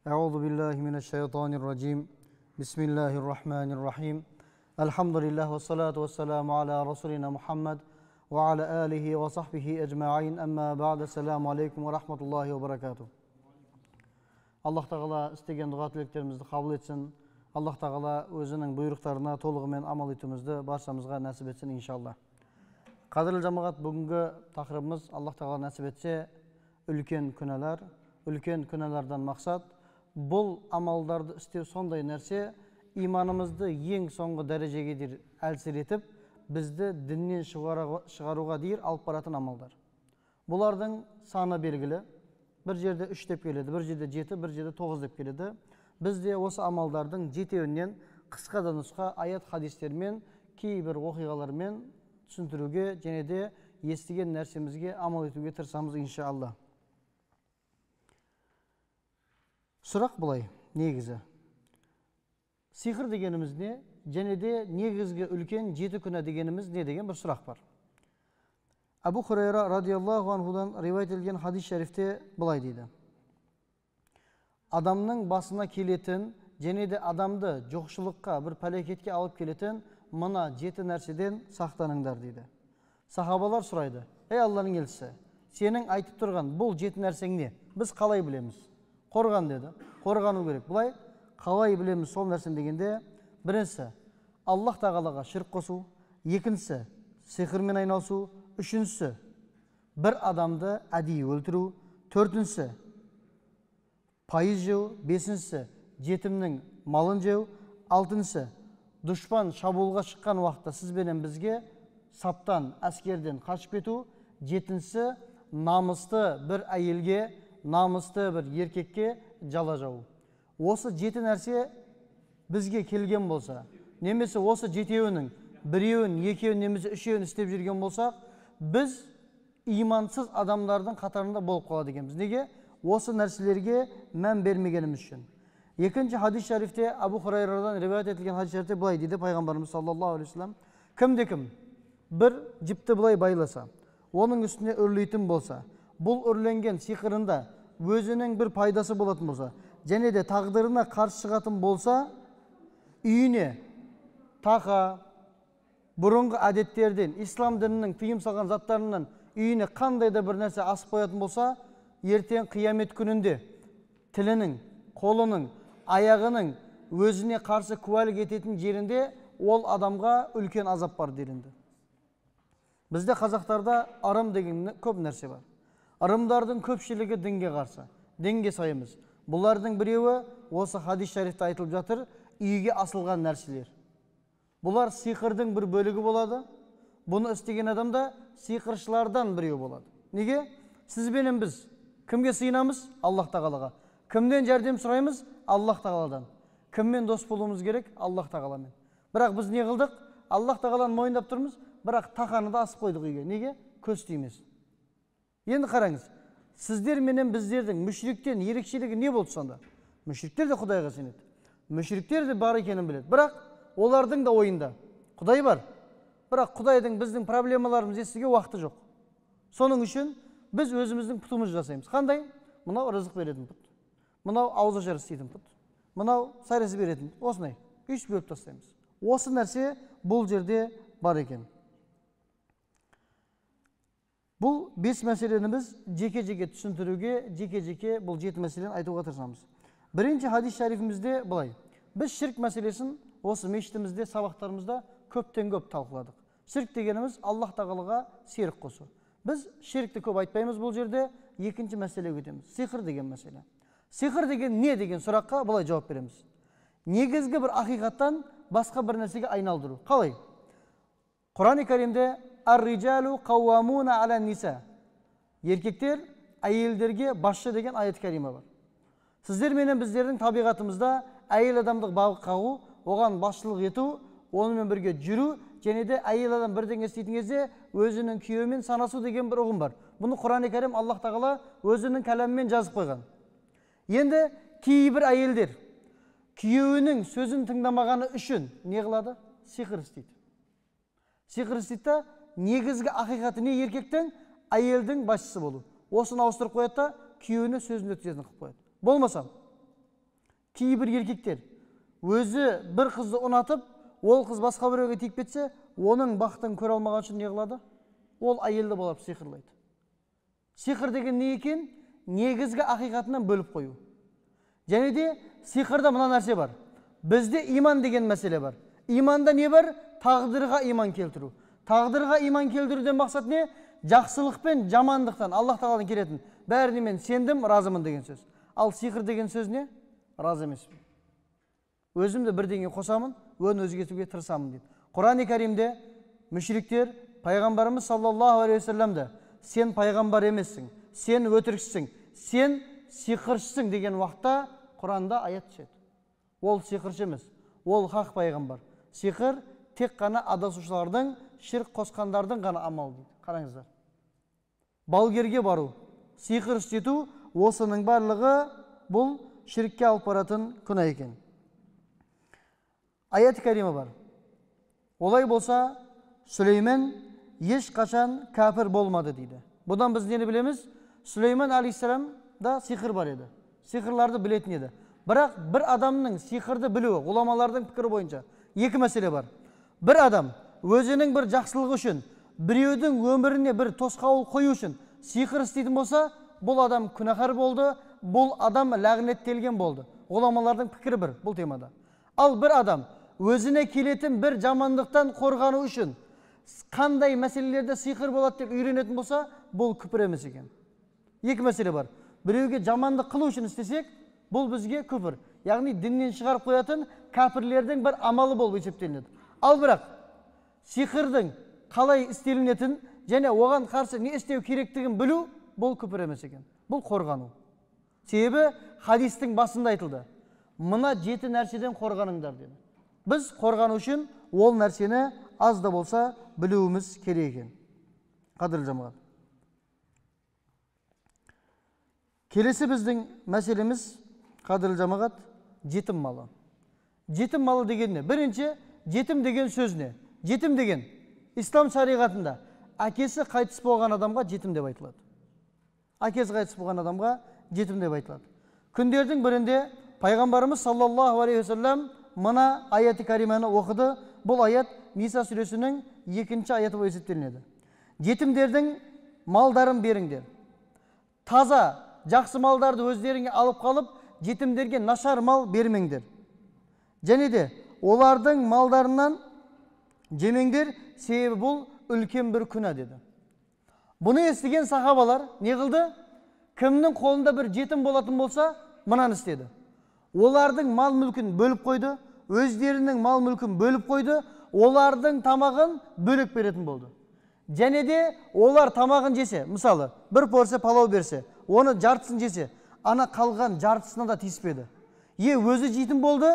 أعوذ بالله من الشيطان الرجيم بسم الله الرحمن الرحيم الحمد لله والصلاة والسلام على رسولنا محمد وعلى آله وصحبه أجمعين أما بعد السلام عليكم ورحمة الله وبركاته. Allah Teala istеген dua tileklerimizni kabul etsin. Allah Teala özünün buyruklarına толығымен amal etүүбүздү баршамызга насип etsin inşallah. Кадырлы жамаат, бүгүнкү тақырыбымыз Allah Teala насип etсе үлкен күнәлар. Үлкен күнәлардан мақсат бұл амалдарды істеу сондай нәрсе иманымызды ең соңғы дәрежеге дейін әлсір етіп, бізді діннен шығаруға дейін алып баратын амалдар. Бұлардың саны белгілі. Bir жерде 3 деп келеді, bir жерде 7, bir жерде 9 деп келеді. Бізде осы амалдардың жетеуінен қысқа да нұсқа аят хадистермен, кейбір оқиғалармен түсіндіруге және де естіген нәрсемізге амал етуге тырысамыз иншалла. Сұрақ бұлай, негізі. Сихыр дегеніміз не? Және де негізгі үлкен 7 күнә дегеніміз не деген бір сұрақ бар. Абу Хурайра радиаллаху анхудан ривайет етілген хадис шәрифте бұлай дейді. Адамның басына келетін, және де адамды жоқшылыққа, бір пәлекетке алып келетін мына 7 нәрседен сақтаныңдар дейді. Сахабалар сұрайды: "Ей Алланың елшісі, сенің айтып тұрған бұл 7 нәрсең не? Біз қалай білеміз?" Қорған деді. Қорғану керек. Бұлай қалай білеміз сол нәрсені дегенде, біріншісі Аллах Тағалаға ширк қосу, екіншісі сиқырмен айналысу, үшіншісі бір адамды әдейі өлтіру, төртіншісі пайыз жеу, бесіншісі жетімнің малын жеу, алтыншысы дұшпан шабуылға шыққан уақытта сізбенен бізге саптан, әскерден қашып кету, жетіншісі намысты бір әйелге, намысты бір еркекке жала жау. Осы 7 нәрсе бізге келген болса, немесе осы 7-еуінің біреуін, екеуін, немесе 3-еуін істеп жүрген болсақ, біз имансыз адамдардың қатарында болып қалады екенбіз. Неге? Осы нәрселерге мән бермегеніміз үшін. Екінші хадис шәрифте Абу Хурайрадан риваят етілген хадис шәрифте былай дейді пайғамбарымыз саллаллаху алейхи вассалам: кімде-кім бір жіпті былай байласа, оның үстіне үрлейтін болса, бұл үрленген сиқырында өзінің бір пайдасы болатын болса, және де тағдырына қарсы шығатын болса, үйіне тақа, бұрынғы әдеттерден, ислам дінінің тыйым салған заттарынан үйіне қандай да бір нәрсе асып қоятын болса, ертең қиямет күнінде тілінің, қолының, аяғының өзіне қарсы куәлік ететін жерінде ол адамға үлкен азап бар делінді. Бізде қазақтарда ырым деген көп нәрсе бар. Ырымдардың көпшілігі дінге қарсы, дінге сайымыз. Бұлардың біреуі осы хадис шәрифте айтылып жатыр, үйге асылған нәрселер. Бұлар сиқырдың бір бөлігі болады. Бұны істеген адамда сиқыршылардан біреу болады. Неге? Сізбенен біз кімге сыйынамыз? Аллах Тағалаға. Кімден жәрдем сұраймыз? Аллах Тағаладан. Кіммен дос болуымыз керек? Аллах Тағаламен. Бірақ біз не қылдық? Аллах Тағаланы мойындап тұрмыз, бірақ тақаны да асып қойдық үйге. Неге? Көз тимесін. Енді қараңыз, сіздер менен біздердің мүшриктен ерекшелігі не болды сонда? Мүшриктер де Құдайға сенеді. Мүшриктер де бар екенін біледі. Бірақ олардың да ойында Құдай бар. Бірақ Құдайдың біздің проблемаларымыз естіге уақыты жоқ. Соның үшін біз өзіміздің пұтымызды жасаймыз. Қандай? Мынау рызық беретін пұт. Мынау ауызашар істейтін пұт. Мынау сәресі беретін пұт. Осындай. Үш бөліп тастаймыз. Осы нәрсе бұл жерде бар екен. Бұл 5 мәселені біз жеке-жеке түсіндіруге, жеке-жеке бұл 7 мәселені айтуға тырысамыз. Бірінші хадис шәрифімізде былай: біз ширк мәселесін осы мешітімізде, сабақтарымызда көптен көп талқыладық. Ширк дегеніміз Аллах Тағалаға серік қосу. Біз ширкті көп айтпаймыз бұл жерде, екінші мәселеге өтеміз. Сиқыр деген мәселе. Сиқыр деген не деген сұраққа былай жауап береміз. Негізгі бір ақиқаттан басқа бір нәрсеге айналдыру. Қалай? Құран-ы Кәримде Ар-риджалу қауамуна аля ниса. Еркектер әйелдерге басшы деген аят кәрима бар. Сіздер менен біздердің табиғатымызда әйел адамдық бағып қағу, оған басшылық ету, онымен бірге жүру, және де әйел адам бірдеңе істейтін кезде өзінің күйеуімен санасу деген бір ұғым бар. Бұны Құран-ы Кәрим Аллах Тағала өзінің кәләмімен жазып қойған. Енді кейбір әйелдер күйеуінің сөзін тыңдамағаны үшін не қылады? Сиқыр істейді. Сиқыр істейді. Негізгі ақиқаты не? Еркектің әйелдің басшысы болу. Осыны ауыстырып қояды да күйеуіне сөзін өткізетін қылып қояды. Болмаса Кейбір еркектер өзі бір қызды ұнатып, ол қыз басқа біреуге тиіп кетсе, оның бақытын көре алмаған үшін не қылады? Ол әйелді болып сиқырлайды. Сиқыр деген не екен? Негізгі ақиқатынан бөліп қою. Және де сиқырда мына нәрсе бар. Бізде иман деген мәселе бар. Иманда не бар? Тағдырға иман келтіру. Тағдырға иман келтіруден мақсат не? Жақсылық пен жамандықтан Аллах тағаладан келетін. Бәріне мен сендім, разымын деген сөз. Ал сиқыр деген сөз не? Разы емеспін. Өзімді бірдеңе қосамын, өн өзгертуге тырысамын дейді. Құран-ы Кәримде мүшриктер пайғамбарымыз саллаллаху алейхи вассаламды сен пайғамбар емессің, сен өтіріксің, сен сиқыршысың деген уақытта Құранда аят түседі. Ол сиқыршы емес, ол хақ пайғамбар. Сиқыр тек қана адасушылардың, ширк қосқандардың ғана амалы дейді. Қараңыздар. Балгерге бару, сиқыр істету, осының барлығы бұл ширкке алып баратын күнә екен. Аят-ы кәрима бар. Олай болса, Сүлеймен ешқашан кәпір болмады дейді. Бұдан біз нені білеміз? Сүлеймен алейхиссаламда сиқыр бар еді. Сиқырларды білетін еді. Бірақ бір адамның сиқырды білуі, ғұламалардың пікірі бойынша екі мәселе бар. Бір адам өзінің бір жақсылығы үшін, біреудің өміріне бір тосқауыл қою үшін сиқыр істейтін болса, бұл адам күнәһар болды, бұл адам лағнеттелген болды. Ғұламалардың пікірі бір бұл темада. Ал бір адам өзіне келетін бір жамандықтан қорғану үшін қандай мәселелерде сиқыр болады деп үйренетін болса, бұл күпір емес екен. Екі мәселе бар. Біреуге жамандық қылу үшін істесек, бұл бізге күпір. Яғни діннен шығарып қоятын кәпірлердің бір амалы болып есептелінеді. Ал бірақ сиқырдың қалай істелінетін және оған қарсы не істеу керектігін білу, бұл күпір емес екен. Бұл қорғану. Себебі хадистің басында айтылды. Мына 7 нәрседен қорғаныңдар деді. Біз қорғану үшін ол нәрсені аз да болса білуіміз керек екен. Қадірлі жамағат. Келесі біздің мәселеміз, қадірлі жамағат, жетім малы. Жетім малы деген не? Бірінші, жетім деген сөз не? Жетім деген ислам шариғатында әкесі қайтыс болған адамға жетім деп айтылады. Әкесі қайтыс болған адамға жетім деп айтылады. Күндердің бірінде пайғамбарымыз саллаллаху алейхи вассалам мына аяты кариманы оқыды. Бұл аят Ниса сүресінің 2-ші аяты болып есептелінеді. Жетімдердің малдарын беріңдер. Таза, жақсы малдарды өздеріңе алып қалып, жетімдерге нашар мал бермеңдер. Және де олардың малдарынан жемеңдер, себебі бұл үлкен бір күнә деді. Бұны естіген сахабалар не қылды? Кімнің қолында бір жетім болатын болса, мынаны істеді. Олардың мал мүлкін бөліп қойды, өздерінің мал мүлкін бөліп қойды, олардың тамағын бөлек беретін болды. Және де олар тамағын жесе, мысалы, бір порция палау берсе, оны жартысын жесе, ана қалған жартысына да тиіспеді. Өзі жетім болды,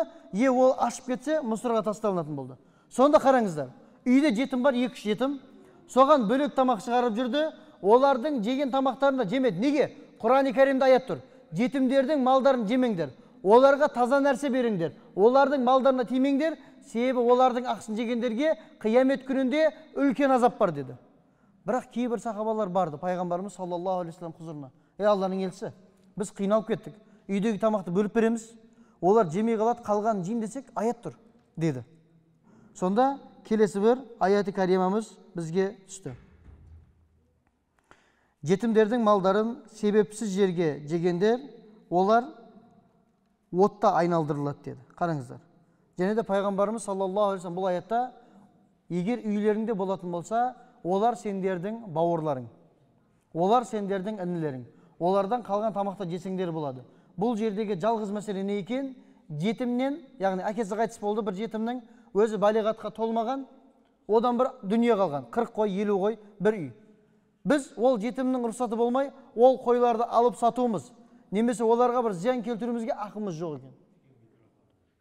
ол ашып кетсе, мұсырға тасталынатын болды. Сонда қараңыздар, үйде жетім бар, 2 жетім, соған бөлек тамақ шығарып жүрді, олардың жеген тамақтарында жемеді. Неге? Құран-ы Кәримде аят тұр. Жетімдердің малдарын жемеңдер, оларға таза нәрсе беріңдер, олардың малдарына тимеңдер, себебі олардың ақысын жегендерге қиямет күнінде үлкен азап бар деді. Бірақ кейбір сахабалар барды пайғамбарымыз саллаллаху алейхи вассалам құзырына. Алланың елшісі, біз қиналып кеттік, үйдегі тамақты бөліп береміз, олар жемей қалады, қалған жейін десек, аят тұр деді. Сонда келесі бір аяты каримамыз бізге түсті. Жетімдердің малдарын себепсіз жерге жегендер, олар отта айналдырылады деді. Қараңыздар. Және де пайғамбарымыз саллаллаху алейхи вассалам бұл аятта, егер үйлеріңде болатын болса, олар сендердің бауырларың, олар сендердің інілерің, олардан қалған тамақта жесеңдер болады. Бұл жердегі жалғыз мәселе не екен? Жетімнен, яғни әкесі қайтыс болды, бір жетімнің өзі балиғатқа толмаған, одан бір дүние қалған, 40 қой, 50 қой, бір үй. Біз ол жетімнің рұқсаты болмай, ол қойларды алып сатуымыз, немесе оларға бір зиян келтіруімізге ақымыз жоқ екен.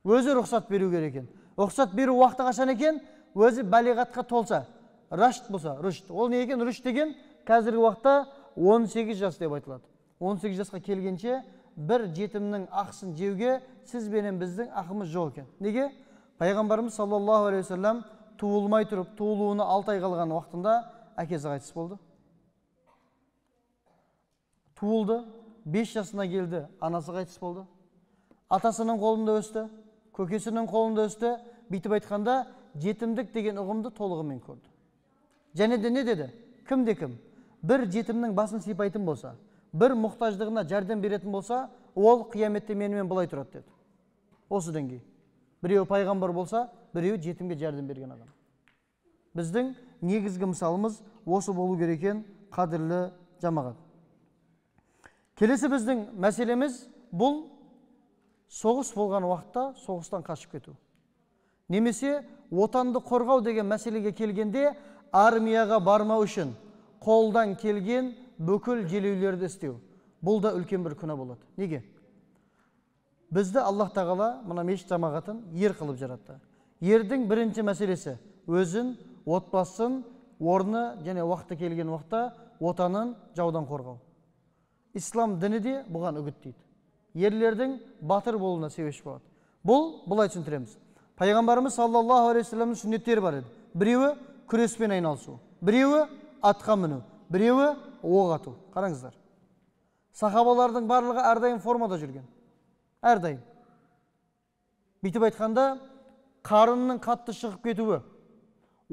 Өзі рұқсат беру керек екен. Рұқсат беру уақыты қашан екен? Өзі балиғатқа толса, рашт болса, рүшт. Ол не екен? Рүшт деген қазіргі уақытта 18 жас деп айтылады. 18 жасқа келгенше бір жетімнің ақысын жеуге сіз бенен біздің ақымыз жоқ екен. Неге? Пайғамбарымыз саллаллаху алейхи вассалам туылмай тұрып, туылуына 6 ай қалған уақытында әкесі қайтыс болды. Туылды, 5 жасына келді, анасы қайтыс болды. атасының қолында өсті, көкесінің қолында өсті. Бүйтіп айтқанда жетімдік деген ұғымды толығымен көрді. Және де не деді? Кімде кім бір жетімнің басын сипайтын болса, бір мұқтаждығына жәрдем беретін болса, ол қияметте менімен былай тұрады деді. Осыдан кейін біреуі пайғамбар болса, біреуі жетімге жәрдем берген адам. Біздің негізгі мысалымыз осы болу керек екен, қадірлі жамағат. Келесі біздің мәселеміз бұл соғыс болған уақытта соғыстан қашып кету. Немесе отанды қорғау деген мәселеге келгенде армияға бармау үшін қолдан келген бүкіл желеулерді істеу. Бұл да үлкен бір күнә болады. Неге? Бізді Аллах тағала мына мешіт жамағатын ер қылып жаратты. Ердің бірінші мәселесі өзін, отбасын, орны және уақыты келген уақытта отанын жаудан қорғау. Ислам діні де бұған үгіттейді. Ерлердің батыр болуына себепші болады. Бұлай түсіндіреміз. Пайғамбарымыз саллаллаху алейхи вассаламның сүннеттері бар еді. Біреуі күреспен айналысу, біреуі атқа міну, біреуі оқ ату. Қараңыздар. Сахабалардың барлығы әрдайым формада жүрген. Әрдайым. Бүйтіп айтқанда, қарынның қатты шығып кетуі,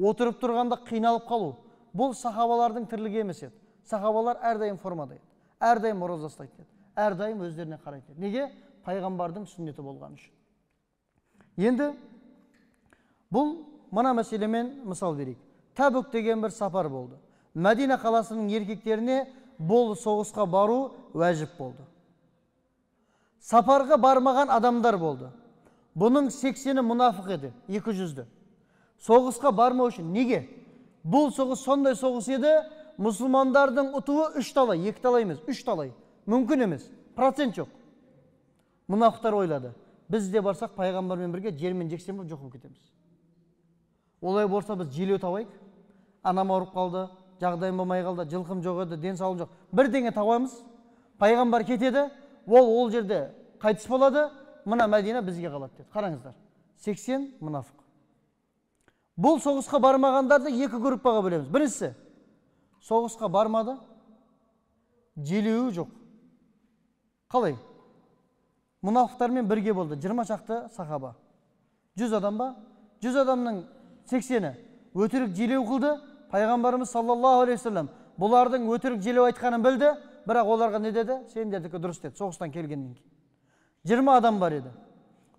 отырып тұрғанда қиналып қалу. Бұл сахабалардың тірлігі емес еді. Сахабалар әрдайым формада еді. Әрдайым ораза ұстайды еді. Әрдайым өздеріне қарайды еді. Неге? Пайғамбардың сүннеті болған үшін. Енді бұл мына мәселемен мысал берейік. Табук деген бір сапар болды. Мәдина қаласының еркектеріне бұл соғысқа бару уәжіп болды. Сапарға бармаған адамдар болды. Бұның 80-і мұнафық еді, 200-ді. Соғысқа бармау үшін. Неге? Бұл соғыс сондай соғыс еді, мұсылмандардың ұтуы 3 талай, 2 талай емес, 3 талай. Мүмкін емес, процент жоқ. Мұнафықтар ойлады. Біз де барсақ пайғамбармен бірге жермен жексен болып жоқ болып кетеміз. Олай болса біз желеу табайық. Анам ауырып қалды, жағдайым болмай қалды, жылқым жоқ еді, денсаулығым жоқ. Бірдеңе табамыз. Пайғамбар кетеді, ол жерде қайтыс болады, мына Мәдина бізге қалады деді. Қараңыздар. 80 мұнафық. Бұл соғысқа бармағандарды 2 группаға бөлеміз. Біріншісі, соғысқа бармады, желеуі жоқ. Қалай? Мұнафықтармен бірге болды. 20 шақты сахаба. 100 адам ба? 100 адамның 80-і өтірік желеу қылды. Пайғамбарымыз саллаллаху алейхи вассалам бұлардың өтірік желеу айтқанын білді, бірақ оларға не деді? Сендердікі дұрыс деді, соғыстан келгеннен кейін. 20 адам бар еді.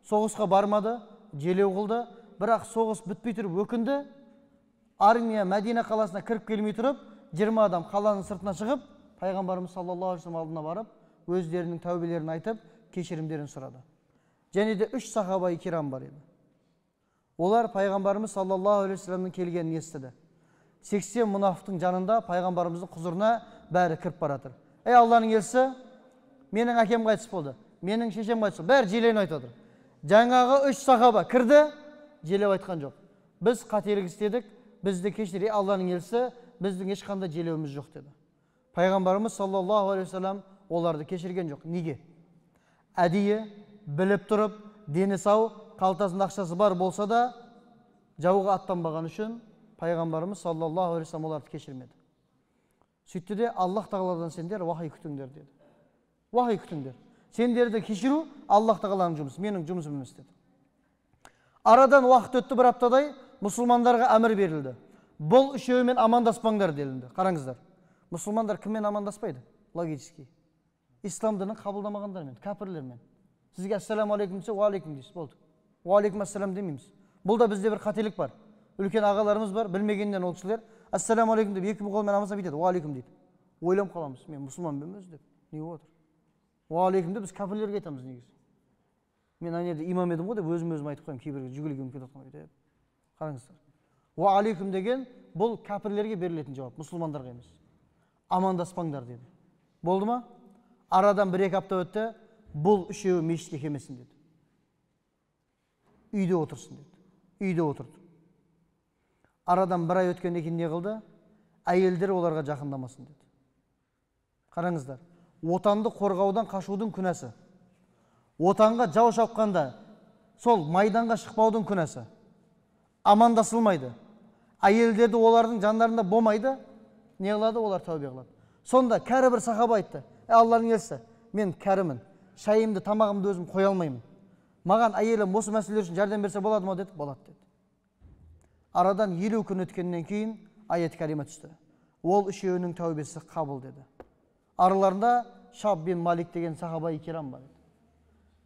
Соғысқа бармады, желеу қылды, бірақ соғыс бітпей тұрып өкінді. Армия Мәдина қаласына кіріп келмей тұрып, 20 адам қаланың сыртына шығып, Пайғамбарымыз саллаллаху алейхи вассалам алдына барып, өздерінің тәубелерін айтып, кешірімдерін сұрады. Және де 3 сахаба-и кирам бар еді. Олар Пайғамбарымыз саллаллаху алейхи вассаламның келгенін естіді. 80 мұнафықтың жанында Пайғамбарымыздың құзырына бәрі кіріп баратыр. Ей Алланың елшісі, менің әкем қайтыс болды, менің шешем қайтыс болды, бәрі желеуін айтып отыр. Жаңағы 3 сахаба кірді, желеу айтқан жоқ. Біз қателік істедік, бізді кешір, ей Алланың елшісі, біздің ешқандай желеуіміз жоқ деді. Пайғамбарымыз саллаллаху алейхи вассалам оларды кешірген жоқ. Неге? Әдейі біліп тұрып, дені сау, қалтасында ақшасы бар болса да, жауға аттанбаған үшін Пайғамбарымыз саллаллаху алейхи вассалам оларды кешірмеді. Сөйтті де Аллах тағаладан сендер уахи күтіңдер деді. Уахи күтіңдер. Сендерді кешіру Аллах тағаланың жұмысы, менің жұмысым емес деді. Арадан уақыт өтті, бір аптадай мұсылмандарға әмір берілді. Бұл үшеуімен амандаспаңдар делінді. Қараңыздар. Мұсылмандар кіммен амандаспайды? Логически. Ислам дінін қабылдамағандармен, кәпірлермен. Сізге ассаламу алейкум десе, уа алейкум дейсіз, болды. Уа алейкум ассалам демейміз. Бұл да бізде бір қателік бар. Үлкен ағаларымыз бар, білмегеннен ол кісілер ассаламу алейкум деп 2 қолмен амандасып бүйтеді, уа алейкум дейді. Ойланып қаламыз, мен мұсылманбын өзі деп. Не болып отыр? Уа алейкум деп біз кәпірлерге айтамыз негізі. Мен ана жерде имам едім ғой деп өзім айтып қоямын, кейбірге жүгілгім келіп жатқан деп. Қараңыздар. Уа алейкум деген бұл кәпірлерге берілетін жауап, мұсылмандарға емес. Амандаспаңдар деді. Болды ма? Арадан 1-2 апта өтті, бұл үшеуі мешітке келмесін деді. Үйде отырсын деді. Үйде отырды. Арадан 1 ай өткеннен кейін не қылды? Әйелдер оларға жақындамасын деді. Қараңыздар. Отанды қорғаудан қашудың күнәсі. Отанға жау шапқанда сол майданға шықпаудың күнәсі. Амандасылмайды. Әйелдерді олардың жандарында болмайды. Не қылады? Олар тәубе қылады. Сонда кәрі бір сахаба айтты. Алланың елшісі, мен кәрімін. шайымды, тамағымды өзім қоя алмаймын. Маған әйелім осы мәселелер үшін жәрдем берсе болады ма деді. Болады деді. Арадан 50 күн өткеннен кейін аят кәрима түсті. Ол үшеуінің тәубесі қабыл деді. Араларында Шаб бин Малик деген сахаба-и кирам бар еді.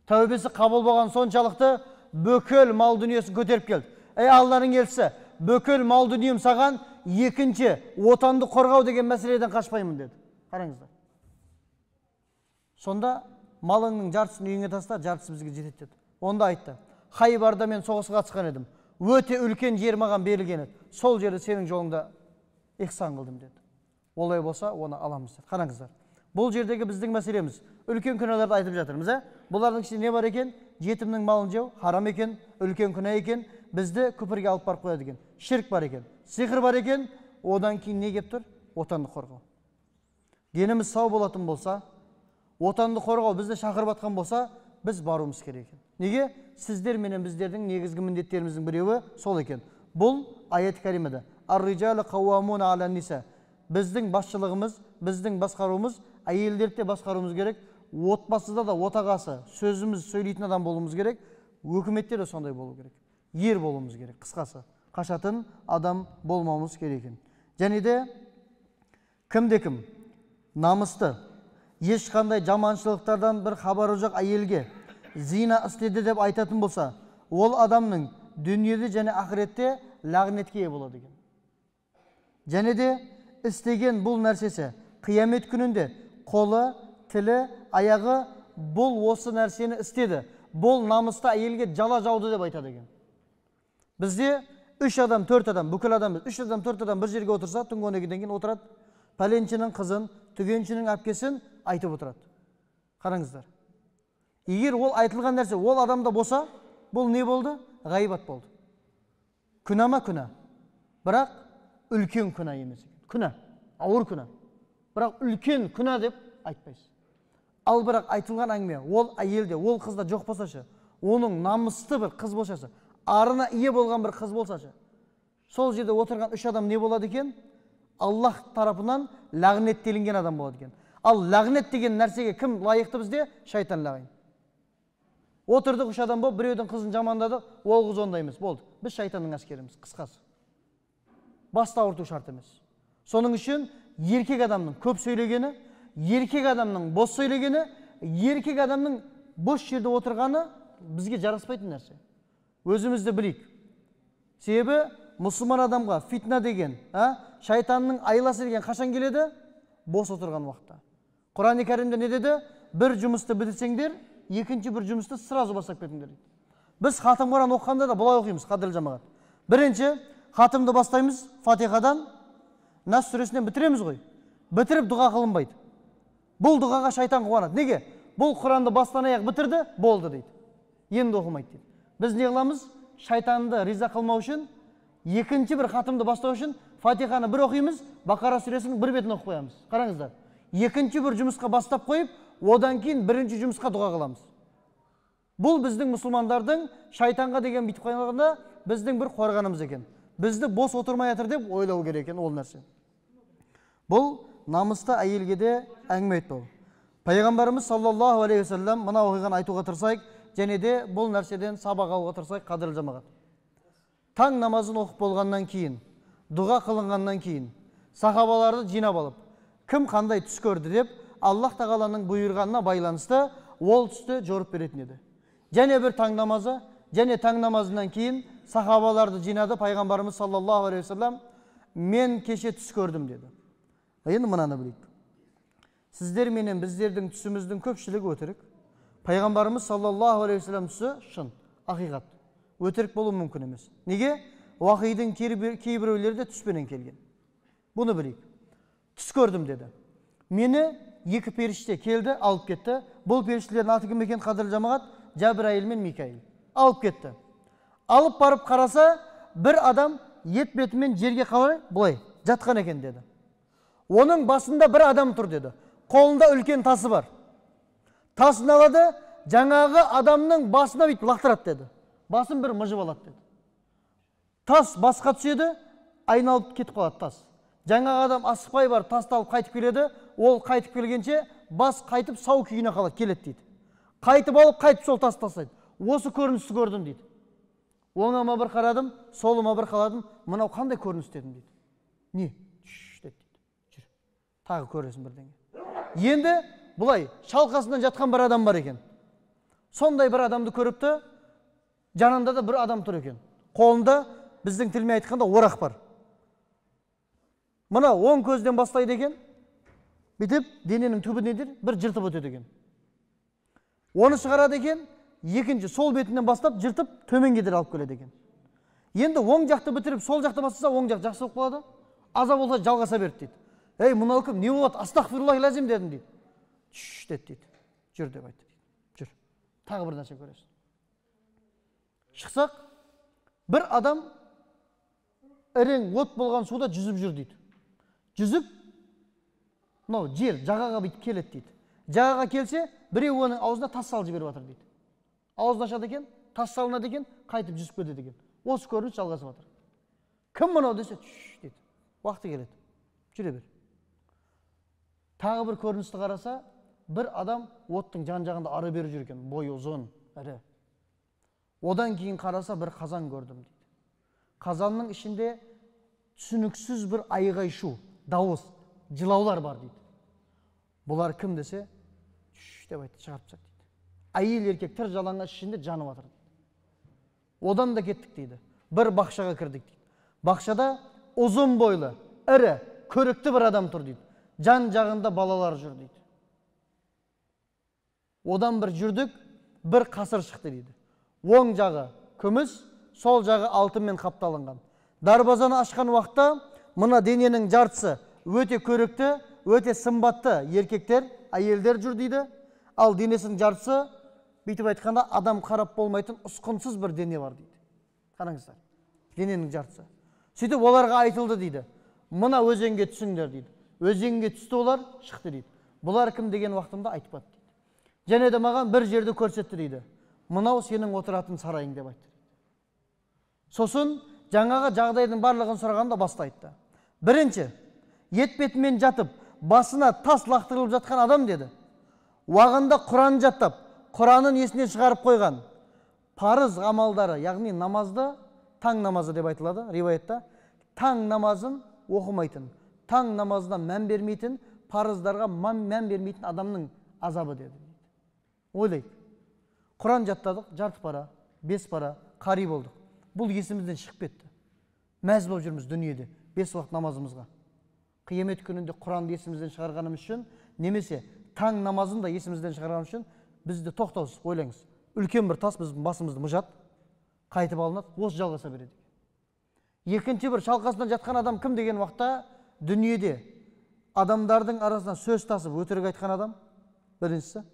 Тәубесі қабыл болған соншалықты бүкіл мал дүниесін көтеріп келді. Алланың елшісі, бүкіл мал дүнием саған екінші отанды қорғау деген мәселеден қашпаймын деді. Қараңыздар. Сонда малыңның жартысын үйіңе таста, жартысы бізге жетеді деді. Онда айтты: Хайбарда мен соғысқа қатысқан едім. Өте үлкен жер маған берілген еді. Сол жерді сенің жолыңда ихсан қылдым деді. Олай болса, оны аламыз деді. Қараңыздар. Бұл жердегі біздің мәселеміз. Үлкен күнәларды айтып жатырмыз, Бұлардың ішінде не бар екен? Жетімнің малын жеу харам екен, үлкен күнә екен, бізді күпірге алып барып қояды екен. Ширк бар екен, сиқыр бар екен. Одан кейін не кеп тұр? Отанды қорғау. Деніміз сау болатын болса, отанды қорғау бізді шақырып атқан болса, біз баруымыз керек екен. Неге? Сіздер менен біздердің негізгі міндеттеріміздің біреуі сол екен. Бұл аят кәримеде. Ар-риджалу қауамуна аля ниса. Біздің басшылығымыз, біздің басқаруымыз, әйелдерді басқаруымыз керек. Отбасыда да отағасы, сөзіміз сөйлейтін адам болуымыз керек. Өкіметте де сондай болу керек. Ер болуымыз керек. Қысқасы, қашатын адам болмауымыз керек екен. Және де кімде-кім намысты, ешқандай жаманшылықтардан бір хабары жоқ әйелге зина істеді деп айтатын болса, ол адамның дүниеде және ақыретте лағнетке ие болады екен. Және де істеген бұл нәрсесі қиямет күнінде қолы, тілі, аяғы бұл осы нәрсені істеді. Бұл намысты әйелге жала жауды деп айтады екен. Бізде 3 адам, 4 адам, бүкіл адамыз 3 адам, 4 адам бір жерге отырса, түнгі 12-ден кейін отырады. Пәленшінің қызын, түгеншінің әпкесін айтып отырады. Қараңыздар. Егер ол айтылған нәрсе ол адамда болса, бұл не болды? Ғайбат болды. Күнә ма? Күнә. Бірақ үлкен күнә емес екен. Күнә, ауыр күнә. Бірақ үлкен күнә деп айтпайсыз. Ал бірақ айтылған әңгіме, ол әйелде, ол қызда жоқ болсашы, оның намысты бір қыз болсашы, арына ие болған бір қыз болсашы, сол жерде отырған 3 адам не болады екен? Аллах тарапынан лағнеттелінген адам болады екен. Ал лағнет деген нәрсеге кім лайықты бізде? Шайтан лағин. Отырдық 3 адам болып, біреудің қызын жамандадық, ол қыз ондай емес. Болды. Біз шайтанның әскеріміз, қысқасы. Басты ауырту шарт емес. Соның үшін еркек адамның көп сөйлегені, еркек адамның бос сөйлегені, еркек адамның бос жерде отырғаны бізге жараспайтын нәрсе. Өзімізді білейік. Себебі мұсылман адамға фитна деген, шайтанның айласы деген қашан келеді? Бос отырған уақытта. Құран-ы Кәрімде не деді? Бір жұмысты бітірсеңдер, екінші бір жұмысты сразу бастап кетіңдер. Біз хатым Құран оқығанда да бұлай оқимыз, қадірлі жамағат. Бірінші, хатымды бастаймыз Фатихадан, Нас сүресінен бітіреміз ғой. Бітіріп дұға қылынбайды. Бұл дұғаға шайтан қуанады. Неге? Бұл Құранды бастан аяқ бітірді, болды дейді. Енді оқымайды дейді. Біз не қыламыз? Шайтанды риза қылмау үшін, екінші бір хатымды бастау үшін Фатиханы бір оқимыз, Бақара сүресінің бір бетін оқып қоямыз. Қараңыздар. Екінші бір жұмысқа бастап қойып, одан кейін бірінші жұмысқа дұға қыламыз. Бұл біздің мұсылмандардың шайтанға деген бүйтіп қойғанда біздің бір қорғанымыз екен. Бізді бос отырмай жатыр деп ойлау керек екен ол нәрсе. Бұл намысты әйелге де әңгіме айтпау. Пайғамбарымыз саллаллаху алейхи вассалам мына оқиғаны айтуға тырысайық, және де бұл нәрседен сабақ алуға тырысайық, қадірлі жамағат. Таң намазын оқып болғаннан кейін, дұға қылынғаннан кейін, сахабаларды жинап алып, кім қандай түс көрді деп, Аллах тағаланың бұйырғанына байланысты ол түсті жорып беретін еді. Және бір таң намазы, және таң намазынан кейін сахабаларды жинады. Пайғамбарымыз саллаллаху алейхи вассалам, мен кеше түс көрдім деді. Енді мынаны білейік. Сіздер менен біздердің түсіміздің көпшілігі өтірік. Пайғамбарымыз саллаллаху алейхи вассалам түсі шын, ақиқат. Өтірік болу мүмкін емес. Неге? Уақидың кейбіреулері де түспенен келген. Бұны білейік. Түс көрдім деді. Мені екі періште келді, алып кетті. Бұл періштелердің аты кім екен, қадірлі жамағат? Жәбірайыл мен Микаил. Алып кетті. Алып барып қараса, бір адам ет бетімен жерге қалай бұлай жатқан екен деді. Оның басында бір адам тұр деді. Қолында үлкен тасы бар. Тасын алады, жаңағы адамның басына бүйтіп лақтырады деді. Басын бір мыжып алады деді. Тас басқа түседі, айналып кетіп қалады тас. Жаңағы адам асықпай бар, тасты алып қайтып келеді, ол қайтып келгенше бас қайтып сау күйіне қалады, келеді дейді. Қайтып алып, қайтып сол тасты тастайды. Осы көріністі көрдім дейді. Оңама бір қарадым, солыма бір қарадым, мынау қандай көрініс дедім дейді. Не? Деді. Жүр. Тағы көресің бірдеңе. Енді бұлай шалқасынан жатқан бір адам бар екен. Сондай бір адамды көріпті, жанында да бір адам тұр екен. Қолында біздің тілмен айтқанда орақ бар. Мына оң көзден бастайды екен, бітіп дененің түбіне дейін бір жыртып өтеді екен. Оны шығарады екен, екінші сол бетінен бастап жыртып төменге дейін алып келеді екен. Енді оң жақты бітіріп сол жақты бастаса, оң жақ жақсы болып қалады. Аза болса жалғаса берді дейді. Ей, мынау кім? Не болады? Астағфируллахи лазим дедім дейді. Деді дейді. Жүр деп айтты дейді. Жүр. Тағы бір нәрсе көресің. Шықсақ, бір адам ірең от болған суда жүзіп жүр дейді. Жүзіп, мынау жер жағаға бүйтіп келеді дейді. Жағаға келсе, біреу оның аузына тас салып жіберіп жатыр дейді. Аузын ашады екен, тас салынады екен, қайтып жүзіп кетеді екен. Осы көрініс жалғасып жатыр. Кім мынау десе, дейді. Уақыты келеді. Жүре бер. Тағы бір көріністі қараса, бір адам оттың жан-жағында ары бері жүр екен, бойы ұзын, ірі. Одан кейін қараса бір қазан көрдім дейді. Қазанның ішінде түсініксіз бір айғай-шу, дауыс, жылаулар бар дейді. Бұлар кім десе, деп айтты, шығарып тастады дейді. Әйел еркек тыр жалаңаш ішінде жанып жатыр дейді. Одан да кеттік дейді. Бір бақшаға кірдік дейді. Бақшада ұзын бойлы, ірі, көрікті бір адам тұр дейді. Жан жағында балалар жүр дейді. Одан бір жүрдік, бір қасыр шықты дейді. Оң жағы күміс, сол жағы алтынмен қапталынған. Дарбазаны ашқан уақытта мына дененің жартысы өте көрікті, өте сымбатты еркектер, әйелдер жүр дейді. Ал денесінің жартысы, бүйтіп айтқанда, адам қарап болмайтын ұсқынсыз бір дене бар дейді. Қараңыздар, дененің жартысы. Сөйтіп оларға айтылды дейді. Мына өзенге түсіңдер дейді. Өзенге түсті олар, шықты дейді. Бұлар кім деген уақытымда айтпады дейді. Және де маған бір жерді көрсетті дейді. Мынау сенің отыратын сарайың деп айтты. Сосын жаңағы жағдайдың барлығын сұрағанда баста айтты. Бірінші, етпетімен жатып, басына тас лақтырылып жатқан адам деді. Уағында Құран жаттап, Құранын есіне шығарып қойған. Парыз амалдары, яғни намазды, таң намазы деп айтылады, риуаятта. Таң намазын оқымайтын, таң намазына мән бермейтін, парыздарға мән бермейтін адамның азабы деді. Ойлайық. Құран жаттадық, жарты пара, 5 пара, қари болдық. Бұл есімізден шығып кетті. Мәз болып жүрміз дүниеде, 5 уақыт намазымызға. Қиямет күнінде Құранды есімізден шығарғанымыз үшін, немесе таң намазын да есімізден шығарғанымыз үшін, бізді тоқтаусыз ойлаңыз. Үлкен бір тас біздің басымызды мұжат, қайтып алынады, осы жалғаса береді. Екінші бір шалқасынан жатқан адам кім деген уақытта дүниеде адамдардың арасынан сөз тасып өтірік айтқан адам, біріншісі.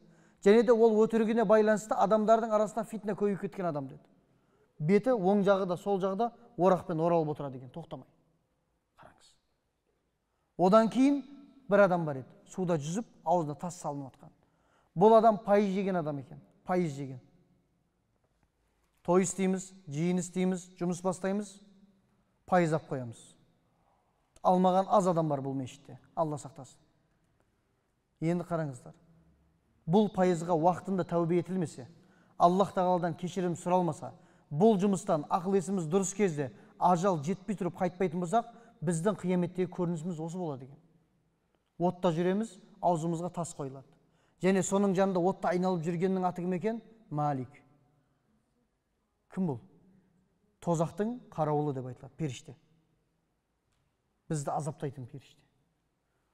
Және де ол өтірігіне байланысты адамдардың арасында фитне көйіп кеткен адам деді. Беті оң жағы да сол жағы да орақпен оралып отырады екен, тоқтамай. Қараңыз. Одан кейін бір адам бар еді, суда жүзіп, аузына тас салынып жатқан. Бұл адам пайыз жеген адам екен, пайыз жеген. Той істейміз, жиын істейміз, жұмыс бастаймыз, пайыз ап қоямыз. Алмаған аз адам бар бұл мешітте, Алла сақтасын. Енді қараңыздар. Бұл пайызға уақытында тәубе етілмесе, Аллах тағаладан кешірім сұралмаса, бұл жұмыстан ақыл есіміз дұрыс кезде ажал жетпей тұрып қайтпайтын болсақ, біздің қияметтегі көрінісіміз осы болады екен. Отта жүреміз, аузымызға тас қойылады. Және соның жанында отта айналып жүргеннің аты кім екен? Малик. Кім бұл? Тозақтың қарауылы деп айтылады, періште. Бізді азаптайтын періште.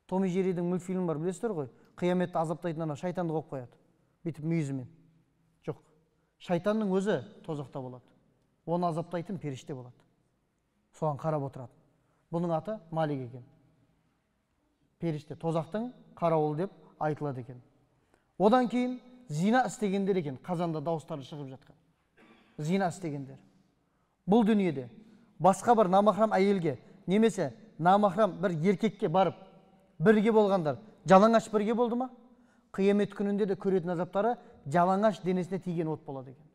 Том и Джерридің мультфильмі бар, білесіздер ғой? Қияметті азаптайтын ана шайтанды қойып қояды. Бүйтіп мүйізімен. Жоқ. Шайтанның өзі тозақта болады. Оны азаптайтын періште болады. Соған қарап отырады. Бұның аты Малик екен. Періште, тозақтың қарауылы деп айтылады екен. Одан кейін зина істегендер екен, қазанда дауыстары шығып жатқан. Зина істегендер. Бұл дүниеде басқа бір намахрам әйелге, немесе намахрам бір еркекке барып, бірге болғандар, жалаңаш бірге болды ма? Қиямет күнінде де көретін азаптары жалаңаш денесіне тиген от болады екен.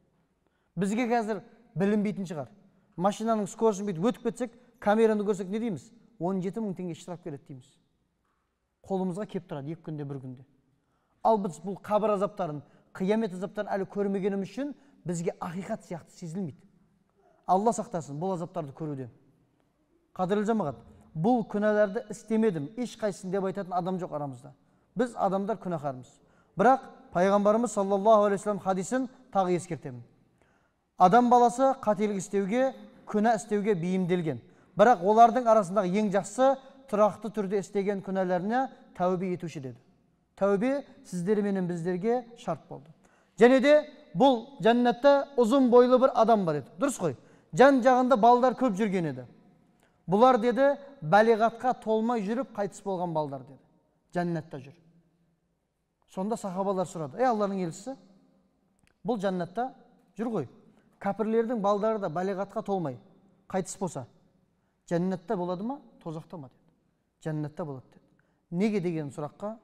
Бізге қазір білінбейтін шығар. Машинаның скоростын бүйтіп өтіп кетсек, камераны көрсек не дейміз? 17 000 теңге штраф келеді дейміз. Қолымызға кеп тұрады 2 күнде, 1 күнде. Ал біз бұл қабір азаптарын қиямет азаптарын әлі көрмегеніміз үшін бізге ақиқат сияқты сезілмейді. Алла сақтасын бұл азаптарды көруден. Қадірлі жамағат, бұл күнәларды істемедім, ешқайсысын деп айтатын адам жоқ арамызда. Біз адамдар күнәһармыз. Бірақ пайғамбарымыз саллаллаху алейхи вассалам хадисін тағы ескертемін. Адам баласы қателік істеуге, күнә істеуге бейімделген. Бірақ олардың арасындағы ең жақсы тұрақты түрде істеген күнәләріне тәубе етуші деді. Тәубе сіздер менен біздерге шарт болды. Және де бұл жәннатта ұзын бойлы бір адам бар еді. Дұрыс қой. Жан жағында балдар көп жүрген еді. Бұлар деді, бәлиғатқа толмай жүріп қайтыс болған балдар деді. Жәннатта жүр. Сонда сахабалар сұрады: Алланың елшісі, бұл жәннатта жүр ғой. Кәпірлердің балдары да бәлиғатқа толмай қайтыс болса, жәннатта болады ма, тозақта ма деді. Жәннатта болады деді. Неге деген сұраққа,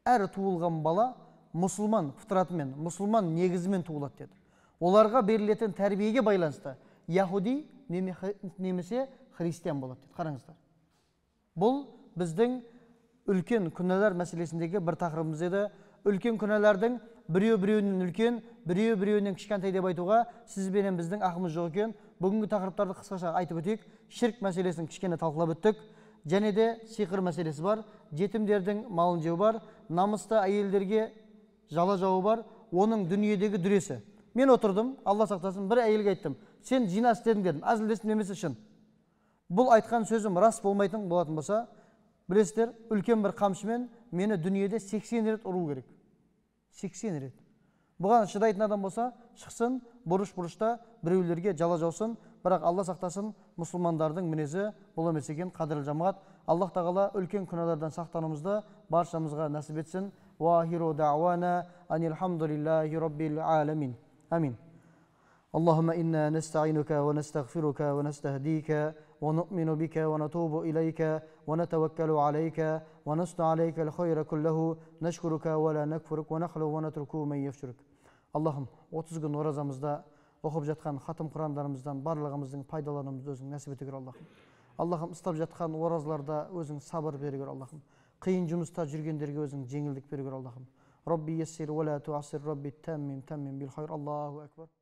әр туылған бала мұсылман фытратымен, мұсылман негізімен туылады деді. Оларға берілетін тәрбиеге байланысты яһуди немесе христиан болады деді. Қараңыздар. Бұл біздің үлкен күнәлар мәселесіндегі бір тақырыбымыз еді. Үлкен күнәлардың біреу-біреуінен үлкен, біреу-біреуінен кішкентай деп айтуға сізбенен біздің ақымыз жоқ екен. Бүгінгі тақырыптарды қысқаша айтып өтейік. Ширк мәселесін кішкене талқылап өттік. Және де сиқыр мәселесі бар, жетімдердің малын жеу бар, намысты әйелдерге жала жауы бар, оның дүниедегі дүресі. Мен отырдым, Алла сақтасын, бір әйелге айттым: сен зина істедің дедім, әзілдесім немесе шын. Бұл айтқан сөзім рас болмайтын болатын болса, білесіздер, үлкен бір қамшымен мені дүниеде 80 рет ұру керек. 80 рет. Бұған шыдайтын адам болса, шықсын, бұрыш-бұрышта біреулерге жала жаусын. Бірақ Алла сақтасын, мұсылмандардың мінезі бұл емес екен. Қадірлі жамағат, Аллах тағала үлкен күнәлардан сақтанымызды баршамызға нәсіп етсін. Ва ахиру дa'wana анил хамдулиллахи rabbil alamin. Амин. اللهم إنا نستعينك ونستغفرك ونستهديك ونؤمن بك ونتوب إليك ونتوكل عليك ونصنع عليك الخير كله نشكرك ولا نكفرك ونخلو ونترك من يفجرك. Allah'ım 30 gün orazamızda оқып жатқан хатым құрандарымыздан барлығымыздың пайдаланымызды өзің нәсіп ете көр Аллахым. Аллахым ұстап жатқан оразларда өзің сабыр бере көр Аллахым. Қиын жұмыста жүргендерге өзің жеңілдік бере көр Аллахым. Rabbi yassir ve la tu'assir Rabbi tammim bil hayr. Allahu ekber.